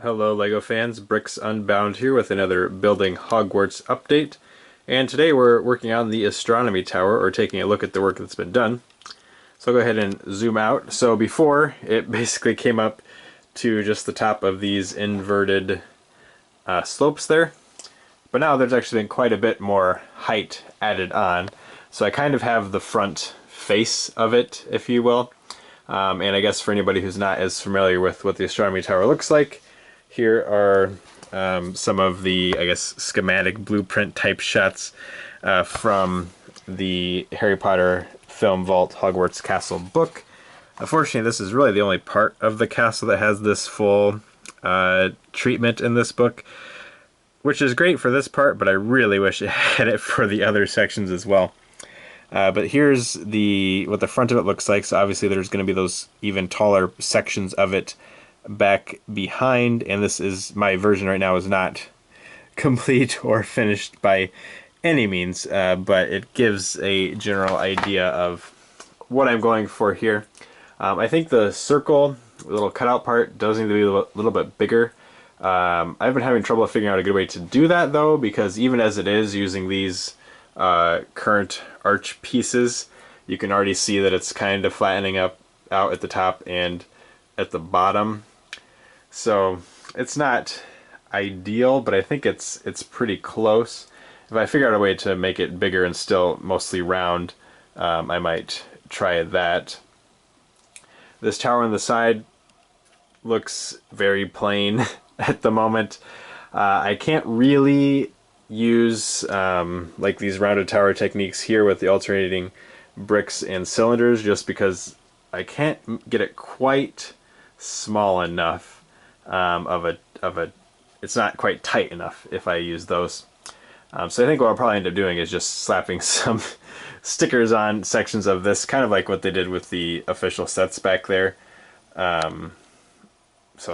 Hello LEGO fans, Bricks Unbound here with another Building Hogwarts update. And today we're working on the Astronomy Tower, or taking a look at the work that's been done. So I'll go ahead and zoom out. So before, it basically came up to just the top of these inverted slopes there. But now there's actually been quite a bit more height added on. So I kind of have the front face of it, if you will. And I guess for anybody who's not as familiar with what the Astronomy Tower looks like, here are some of the, I guess, schematic blueprint type shots from the Harry Potter Film Vault Hogwarts Castle book. Unfortunately, this is really the only part of the castle that has this full treatment in this book, which is great for this part, but I really wish it had it for the other sections as well. But here's what the front of it looks like. So obviously there's going to be those even taller sections of it back behind, and this is, my version right now is not complete or finished by any means, but it gives a general idea of what I'm going for here. I think the circle, the little cutout part, does need to be a little bit bigger. I've been having trouble figuring out a good way to do that though, because even as it is, using these current arch pieces, you can already see that it's kind of flattening out at the top and at the bottom. So it's not ideal, but I think it's pretty close. If I figure out a way to make it bigger and still mostly round, I might try that. This tower on the side looks very plain at the moment. I can't really use like these rounded tower techniques here with the alternating bricks and cylinders, just because I can't get it quite small enough it's not quite tight enough if I use those. So I think what I'll probably end up doing is just slapping some stickers on sections of this, kind of like what they did with the official sets back there. So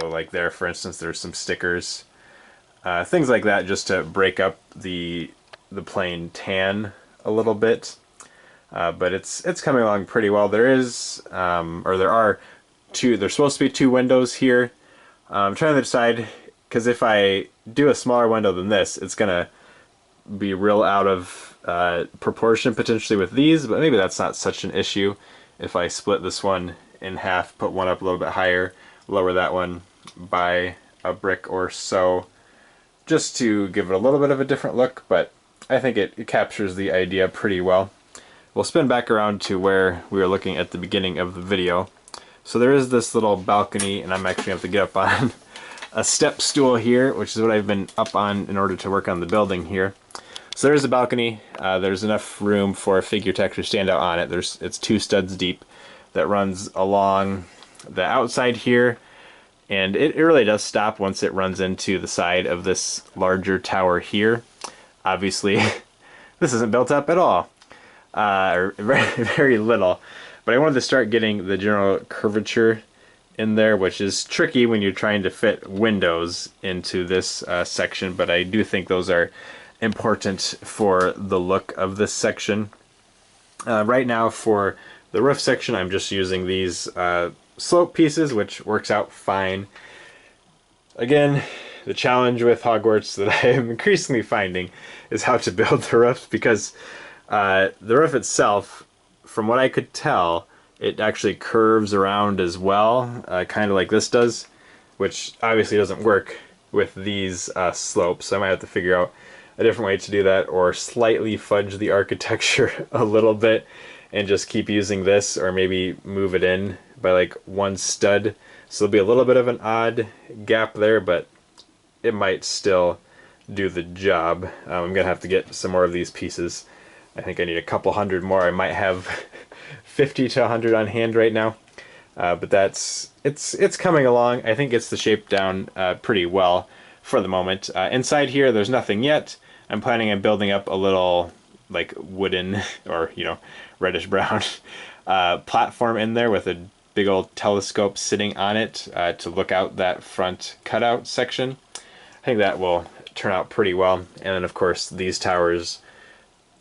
like there, for instance, there's some stickers, things like that, just to break up the plain tan a little bit. But it's coming along pretty well. There is, or there are two. There's supposed to be two windows here. I'm trying to decide, because if I do a smaller window than this, it's gonna be real out of proportion potentially with these, but maybe that's not such an issue if I split this one in half, put one up a little bit higher, lower that one by a brick or so, just to give it a little bit of a different look, but I think it captures the idea pretty well. We'll spin back around to where we were looking at the beginning of the video. So there is this little balcony, and I'm actually going to have to get up on a step stool here, which is what I've been up on in order to work on the building here. So there's a balcony. There's enough room for a figure to actually stand out on it. It's 2 studs deep that runs along the outside here, and it really does stop once it runs into the side of this larger tower here. Obviously, this isn't built up at all, or very, very little. But I wanted to start getting the general curvature in there, which is tricky when you're trying to fit windows into this section, but I do think those are important for the look of this section. Right now for the roof section, I'm just using these slope pieces, which works out fine. Again, the challenge with Hogwarts that I am increasingly finding is how to build the roofs, because the roof itself, from what I could tell, it actually curves around as well, kind of like this does, which obviously doesn't work with these slopes. So I might have to figure out a different way to do that, or slightly fudge the architecture a little bit and just keep using this, or maybe move it in by like 1 stud. So there'll be a little bit of an odd gap there, but it might still do the job. I'm gonna have to get some more of these pieces. I think I need a couple hundred more. I might have 50 to 100 on hand right now, but it's coming along. I think it's the shape down pretty well for the moment. Inside here, there's nothing yet. I'm planning on building up a little like wooden or reddish brown platform in there with a big old telescope sitting on it to look out that front cutout section. I think that will turn out pretty well. And then of course these towers,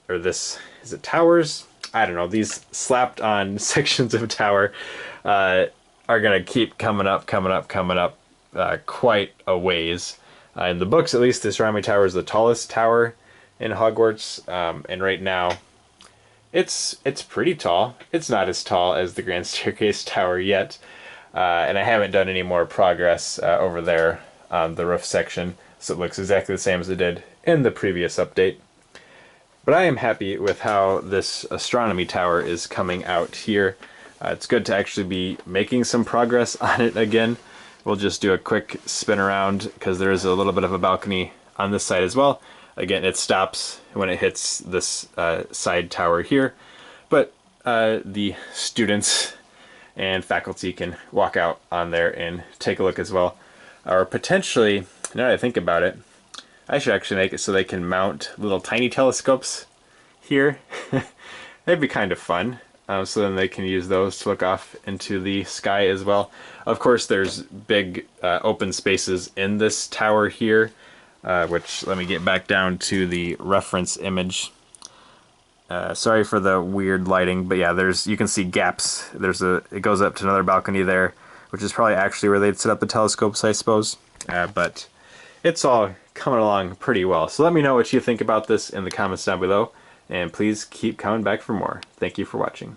or this, is it towers? I don't know, these slapped on sections of tower are gonna keep coming up, quite a ways. In the books, at least, the Astronomy Tower is the tallest tower in Hogwarts, and right now it's pretty tall. It's not as tall as the Grand Staircase Tower yet, and I haven't done any more progress over there on the roof section, so it looks exactly the same as it did in the previous update. But I am happy with how this Astronomy Tower is coming out here. It's good to actually be making some progress on it again. We'll just do a quick spin around because there is a little bit of a balcony on this side as well. Again, it stops when it hits this side tower here, but the students and faculty can walk out on there and take a look as well. Or potentially, now that I think about it, I should actually make it so they can mount little tiny telescopes here. That'd be kind of fun. So then they can use those to look off into the sky as well. Of course, there's big open spaces in this tower here, which, let me get back down to the reference image. Sorry for the weird lighting, but yeah, you can see gaps. It goes up to another balcony there, which is probably actually where they'd set up the telescopes, I suppose. But it's all coming along pretty well. So let me know what you think about this in the comments down below, and please keep coming back for more. Thank you for watching.